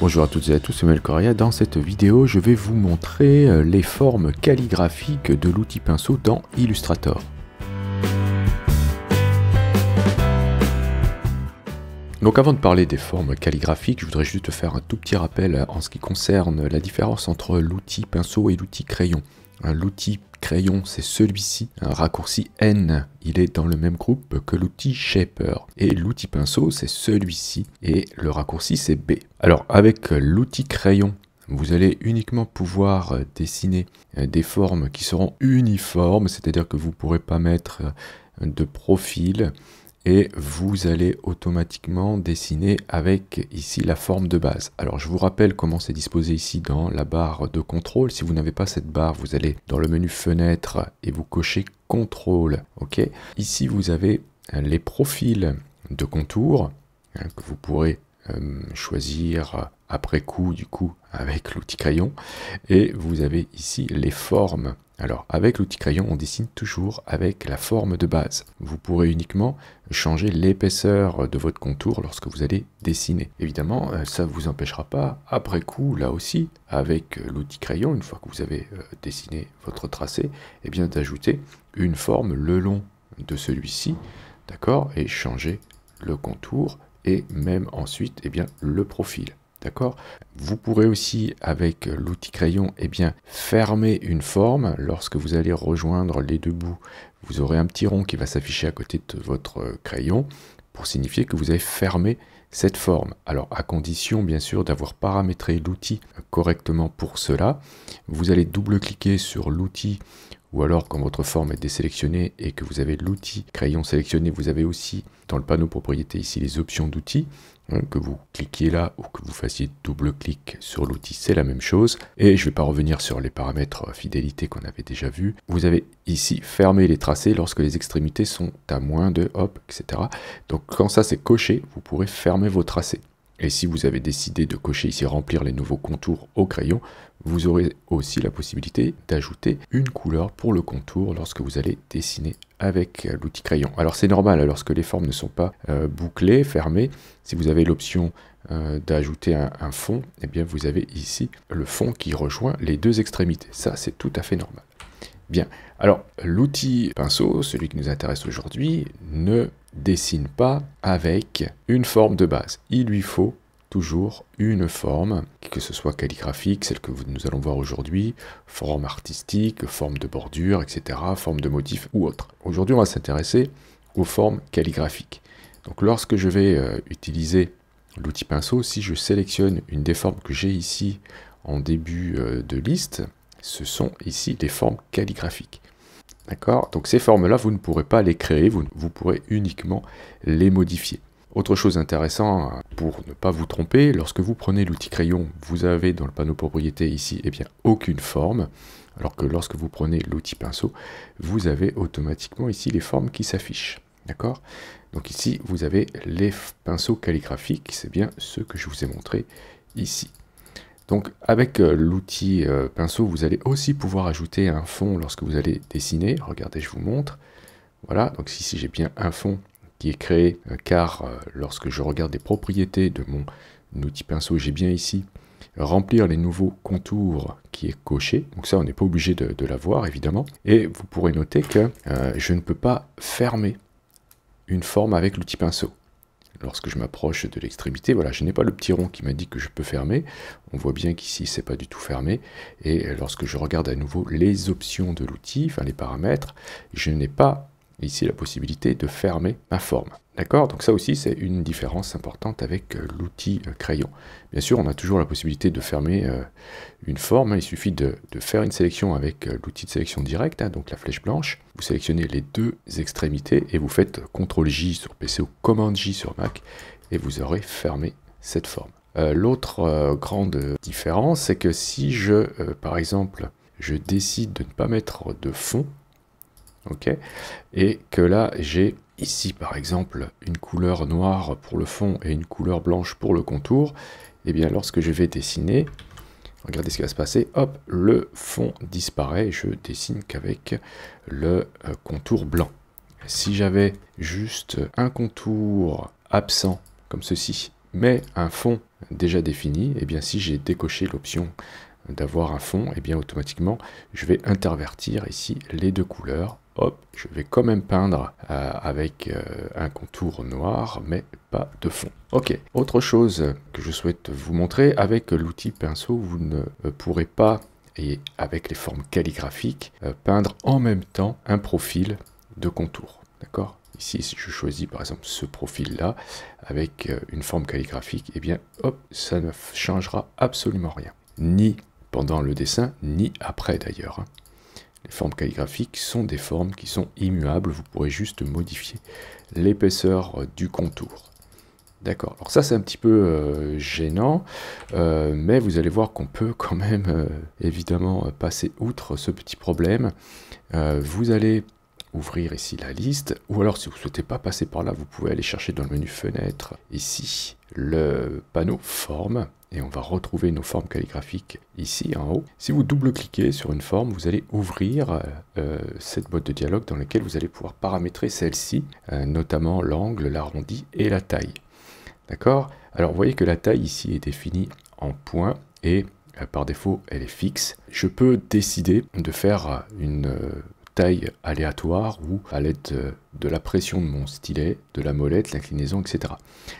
Bonjour à toutes et à tous, c'est Mel Correa. Dans cette vidéo, je vais vous montrer les formes calligraphiques de l'outil pinceau dans Illustrator. Donc avant de parler des formes calligraphiques, je voudrais juste faire un tout petit rappel en ce qui concerne la différence entre l'outil pinceau et l'outil crayon. L'outil crayon, c'est celui-ci, un raccourci N, il est dans le même groupe que l'outil Shaper. Et l'outil pinceau, c'est celui-ci, et le raccourci, c'est B. Alors, avec l'outil crayon, vous allez uniquement pouvoir dessiner des formes qui seront uniformes, c'est-à-dire que vous ne pourrez pas mettre de profil, et vous allez automatiquement dessiner avec ici la forme de base. Alors je vous rappelle comment c'est disposé ici dans la barre de contrôle. Si vous n'avez pas cette barre, vous allez dans le menu fenêtre et vous cochez contrôle. Ok. Ici vous avez les profils de contour que vous pourrez choisir après coup du coup avec l'outil crayon, et vous avez ici les formes. Alors avec l'outil crayon on dessine toujours avec la forme de base. Vous pourrez uniquement changer l'épaisseur de votre contour lorsque vous allez dessiner. Évidemment ça ne vous empêchera pas après coup là aussi avec l'outil crayon, une fois que vous avez dessiné votre tracé, eh bien d'ajouter une forme le long de celui-ci, d'accord, et changer le contour et même ensuite bien le profil. D'accord. Vous pourrez aussi, avec l'outil crayon, fermer une forme. Lorsque vous allez rejoindre les deux bouts, vous aurez un petit rond qui va s'afficher à côté de votre crayon pour signifier que vous avez fermé cette forme. Alors, à condition, bien sûr, d'avoir paramétré l'outil correctement pour cela. Vous allez double-cliquer sur l'outil, ou alors quand votre forme est désélectionnée et que vous avez l'outil crayon sélectionné, vous avez aussi dans le panneau propriété ici les options d'outils. Que vous cliquiez là ou que vous fassiez double-clic sur l'outil, c'est la même chose. Et je ne vais pas revenir sur les paramètres fidélité qu'on avait déjà vu. Vous avez ici fermé les tracés lorsque les extrémités sont à moins de, hop, etc. Donc quand ça c'est coché, vous pourrez fermer vos tracés. Et si vous avez décidé de cocher ici remplir les nouveaux contours au crayon, vous aurez aussi la possibilité d'ajouter une couleur pour le contour lorsque vous allez dessiner avec l'outil crayon. Alors c'est normal, lorsque les formes ne sont pas bouclées, fermées, si vous avez l'option d'ajouter un fond, eh bien vous avez ici le fond qui rejoint les deux extrémités. Ça c'est tout à fait normal. Bien, alors l'outil pinceau, celui qui nous intéresse aujourd'hui, ne dessine pas avec une forme de base. Il lui faut toujours une forme, que ce soit calligraphique, celle que nous allons voir aujourd'hui, forme artistique, forme de bordure, etc., forme de motif ou autre. Aujourd'hui, on va s'intéresser aux formes calligraphiques. Donc lorsque je vais utiliser l'outil pinceau, si je sélectionne une des formes que j'ai ici en début de liste, ce sont ici des formes calligraphiques. D'accord? Donc ces formes-là, vous ne pourrez pas les créer, vous pourrez uniquement les modifier. Autre chose intéressante, pour ne pas vous tromper, lorsque vous prenez l'outil crayon, vous avez dans le panneau propriété ici, aucune forme, alors que lorsque vous prenez l'outil pinceau, vous avez automatiquement ici les formes qui s'affichent. D'accord? Donc ici, vous avez les pinceaux calligraphiques, c'est bien ceux que je vous ai montrés ici. Donc avec l'outil pinceau, vous allez aussi pouvoir ajouter un fond lorsque vous allez dessiner. Regardez, je vous montre. Voilà, donc ici j'ai bien un fond qui est créé, car lorsque je regarde les propriétés de mon outil pinceau, j'ai bien ici remplir les nouveaux contours qui est coché. Donc ça, on n'est pas obligé de l'avoir, évidemment. Et vous pourrez noter que je ne peux pas fermer une forme avec l'outil pinceau. Lorsque je m'approche de l'extrémité, voilà, je n'ai pas le petit rond qui m'indique que je peux fermer. On voit bien qu'ici, c'est pas du tout fermé. Et lorsque je regarde à nouveau les options de l'outil, enfin les paramètres, je n'ai pas ici la possibilité de fermer ma forme. D'accord? Donc ça aussi, c'est une différence importante avec l'outil crayon. Bien sûr, on a toujours la possibilité de fermer une forme. Il suffit de faire une sélection avec l'outil de sélection directe, donc la flèche blanche. Vous sélectionnez les deux extrémités et vous faites CTRL-J sur PC ou Command-J sur Mac et vous aurez fermé cette forme. L'autre grande différence, c'est que si par exemple, je décide de ne pas mettre de fond, ok, et que là j'ai ici par exemple une couleur noire pour le fond et une couleur blanche pour le contour, et bien lorsque je vais dessiner, regardez ce qui va se passer, hop, le fond disparaît et je dessine qu'avec le contour blanc. Si j'avais juste un contour absent comme ceci, mais un fond déjà défini, et bien si j'ai décoché l'option d'avoir un fond, et bien automatiquement je vais intervertir ici les deux couleurs. Hop, je vais quand même peindre avec un contour noir, mais pas de fond. Ok, autre chose que je souhaite vous montrer, avec l'outil pinceau, vous ne pourrez pas, et avec les formes calligraphiques, peindre en même temps un profil de contour. D'accord? Ici, si je choisis par exemple ce profil-là, avec une forme calligraphique, et bien hop, ça ne changera absolument rien. Ni pendant le dessin, ni après d'ailleurs. Les formes calligraphiques sont des formes qui sont immuables, vous pourrez juste modifier l'épaisseur du contour. D'accord, alors ça c'est un petit peu gênant, mais vous allez voir qu'on peut quand même évidemment passer outre ce petit problème. Vous allez ouvrir ici la liste, ou alors si vous ne souhaitez pas passer par là, vous pouvez aller chercher dans le menu fenêtre, ici, le panneau forme, et on va retrouver nos formes calligraphiques ici en haut. Si vous double-cliquez sur une forme, vous allez ouvrir cette boîte de dialogue dans laquelle vous allez pouvoir paramétrer celle-ci, notamment l'angle, l'arrondi et la taille. D'accord? Alors vous voyez que la taille ici est définie en points et par défaut elle est fixe. Je peux décider de faire une taille aléatoire ou à l'aide de la pression de mon stylet, de la molette, l'inclinaison, etc.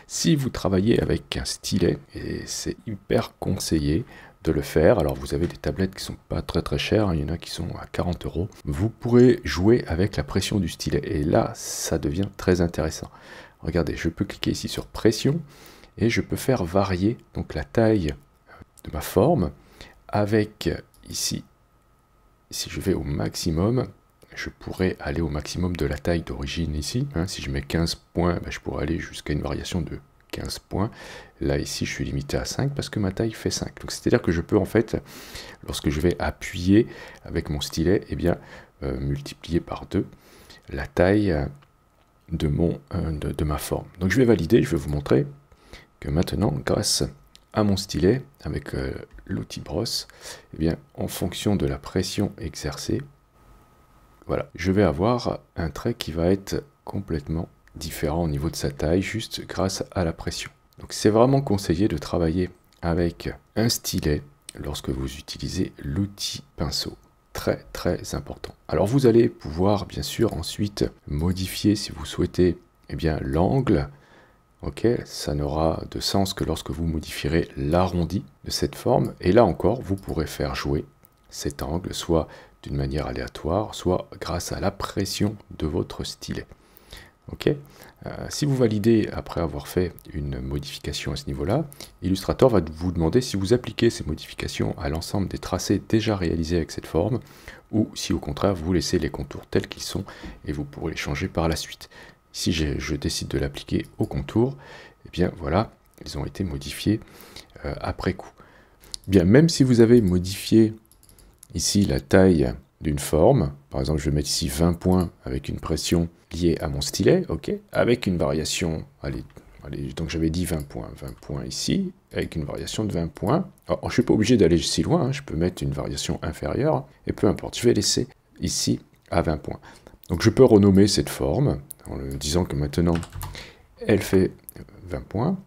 Si vous travaillez avec un stylet, et c'est hyper conseillé de le faire, alors vous avez des tablettes qui sont pas très chères, hein, il y en a qui sont à 40 €, vous pourrez jouer avec la pression du stylet, et là ça devient très intéressant. Regardez, je peux cliquer ici sur pression, et je peux faire varier donc la taille de ma forme, avec ici, si je vais au maximum, je pourrais aller au maximum de la taille d'origine ici. Hein, si je mets 15 points, ben, je pourrais aller jusqu'à une variation de 15 points. Là, ici, je suis limité à 5 parce que ma taille fait 5. Donc, c'est-à-dire que je peux, en fait, lorsque je vais appuyer avec mon stylet, eh bien, multiplier par 2 la taille de ma forme. Donc, je vais valider, je vais vous montrer que maintenant, grâce à mon stylet, avec l'outil brosse, eh bien, en fonction de la pression exercée, voilà, je vais avoir un trait qui va être complètement différent au niveau de sa taille, juste grâce à la pression. Donc c'est vraiment conseillé de travailler avec un stylet lorsque vous utilisez l'outil pinceau. Très important. Alors vous allez pouvoir bien sûr ensuite modifier, si vous souhaitez, eh bien l'angle. Ok, ça n'aura de sens que lorsque vous modifierez l'arrondi de cette forme. Et là encore, vous pourrez faire jouer cet angle, soit d'une manière aléatoire, soit grâce à la pression de votre stylet. Ok, si vous validez après avoir fait une modification à ce niveau-là, Illustrator va vous demander si vous appliquez ces modifications à l'ensemble des tracés déjà réalisés avec cette forme, ou si au contraire vous laissez les contours tels qu'ils sont et vous pourrez les changer par la suite. Si je décide de l'appliquer au contour, eh bien voilà, ils ont été modifiés après coup. Bien, même si vous avez modifié ici la taille d'une forme, par exemple je vais mettre ici 20 points avec une pression liée à mon stylet, ok, avec une variation, allez, donc j'avais dit 20 points ici, avec une variation de 20 points. Alors, je ne suis pas obligé d'aller si loin, hein, je peux mettre une variation inférieure, et peu importe, je vais laisser ici à 20 points. Donc je peux renommer cette forme, en lui disant que maintenant elle fait 20 points,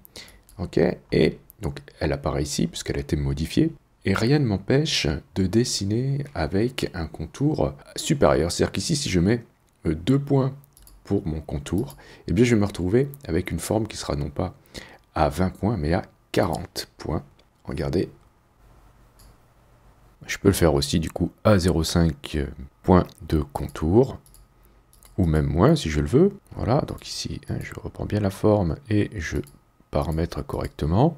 ok, et donc elle apparaît ici puisqu'elle a été modifiée, et rien ne m'empêche de dessiner avec un contour supérieur. C'est-à-dire qu'ici, si je mets 2 points pour mon contour, eh bien je vais me retrouver avec une forme qui sera non pas à 20 points, mais à 40 points. Regardez. Je peux le faire aussi du coup à 0,5 points de contour, ou même moins si je le veux. Voilà, donc ici, hein, je reprends bien la forme et je paramètre correctement.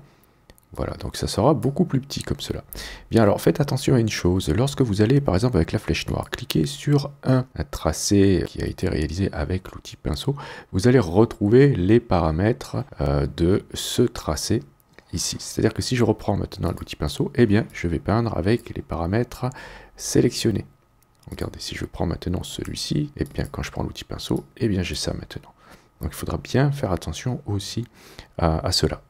Voilà, donc ça sera beaucoup plus petit comme cela. Bien, alors faites attention à une chose. Lorsque vous allez, par exemple, avec la flèche noire, cliquer sur un tracé qui a été réalisé avec l'outil pinceau, vous allez retrouver les paramètres de ce tracé ici. C'est-à-dire que si je reprends maintenant l'outil pinceau, eh bien, je vais peindre avec les paramètres sélectionnés. Regardez, si je prends maintenant celui-ci, et bien quand je prends l'outil pinceau, et bien j'ai ça maintenant. Donc il faudra bien faire attention aussi à cela.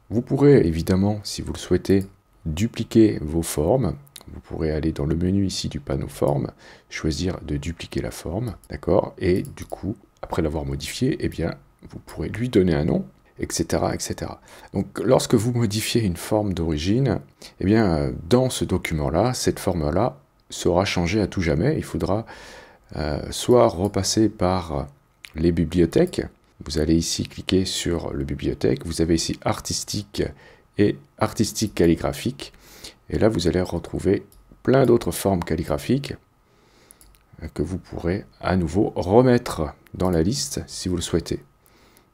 Vous pourrez évidemment, si vous le souhaitez, dupliquer vos formes. Vous pourrez aller dans le menu ici du panneau forme, choisir de dupliquer la forme, d'accord? Et du coup, après l'avoir modifié, eh bien vous pourrez lui donner un nom. etc., etc. Donc lorsque vous modifiez une forme d'origine, eh bien dans ce document-là, cette forme-là sera changée à tout jamais. Il faudra soit repasser par les bibliothèques. Vous allez ici cliquer sur le bibliothèque. Vous avez ici artistique et artistique calligraphique. Et là, vous allez retrouver plein d'autres formes calligraphiques que vous pourrez à nouveau remettre dans la liste si vous le souhaitez.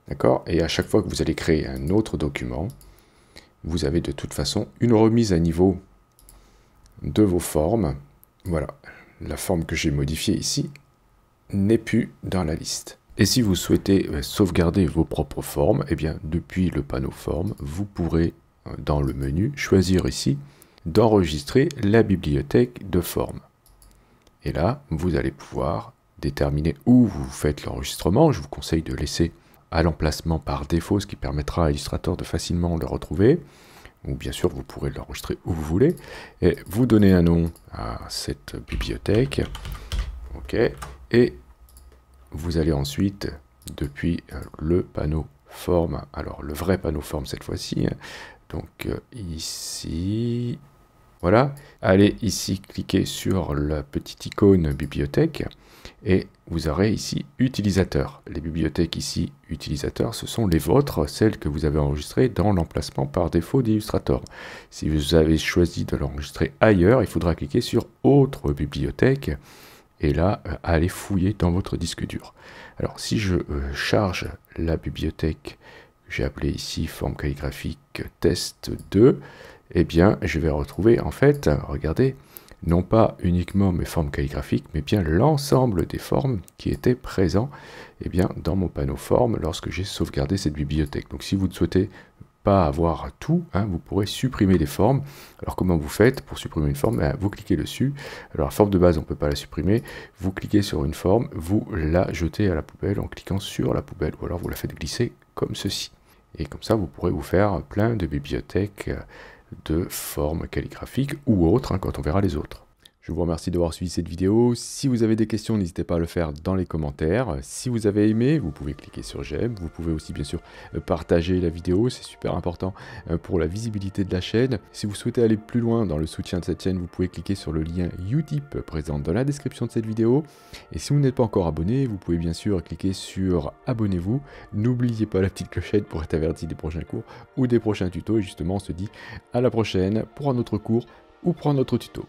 D'accord? Et à chaque fois que vous allez créer un autre document, vous avez de toute façon une remise à niveau de vos formes. Voilà, la forme que j'ai modifiée ici n'est plus dans la liste. Et si vous souhaitez sauvegarder vos propres formes, eh bien depuis le panneau forme, vous pourrez dans le menu choisir ici d'enregistrer la bibliothèque de formes. Et là, vous allez pouvoir déterminer où vous faites l'enregistrement. Je vous conseille de laisser à l'emplacement par défaut, ce qui permettra à Illustrator de facilement le retrouver. Ou bien sûr, vous pourrez l'enregistrer où vous voulez. Et vous donnez un nom à cette bibliothèque. OK. Et vous allez ensuite, depuis le panneau forme, alors le vrai panneau forme cette fois-ci, donc ici... Voilà, allez ici cliquer sur la petite icône bibliothèque et vous aurez ici utilisateur. Les bibliothèques ici utilisateurs, ce sont les vôtres, celles que vous avez enregistrées dans l'emplacement par défaut d'Illustrator. Si vous avez choisi de l'enregistrer ailleurs, il faudra cliquer sur autre bibliothèque et là, allez fouiller dans votre disque dur. Alors si je charge la bibliothèque que j'ai appelée ici forme calligraphique test 2, eh bien, je vais retrouver, en fait, regardez, non pas uniquement mes formes calligraphiques, mais bien l'ensemble des formes qui étaient présents eh bien, dans mon panneau forme lorsque j'ai sauvegardé cette bibliothèque. Donc, si vous ne souhaitez pas avoir tout, vous pourrez supprimer des formes. Alors, comment vous faites pour supprimer une forme? Vous cliquez dessus. Alors, la forme de base, on ne peut pas la supprimer. Vous cliquez sur une forme, vous la jetez à la poubelle en cliquant sur la poubelle, ou alors vous la faites glisser comme ceci. Et comme ça, vous pourrez vous faire plein de bibliothèques de formes calligraphiques ou autres, quand on verra les autres. Je vous remercie d'avoir suivi cette vidéo. Si vous avez des questions, n'hésitez pas à le faire dans les commentaires. Si vous avez aimé, vous pouvez cliquer sur j'aime. Vous pouvez aussi bien sûr partager la vidéo, c'est super important pour la visibilité de la chaîne. Si vous souhaitez aller plus loin dans le soutien de cette chaîne, vous pouvez cliquer sur le lien Utip présent dans la description de cette vidéo. Et si vous n'êtes pas encore abonné, vous pouvez bien sûr cliquer sur abonnez-vous. N'oubliez pas la petite clochette pour être averti des prochains cours ou des prochains tutos. Et justement, on se dit à la prochaine pour un autre cours ou pour un autre tuto.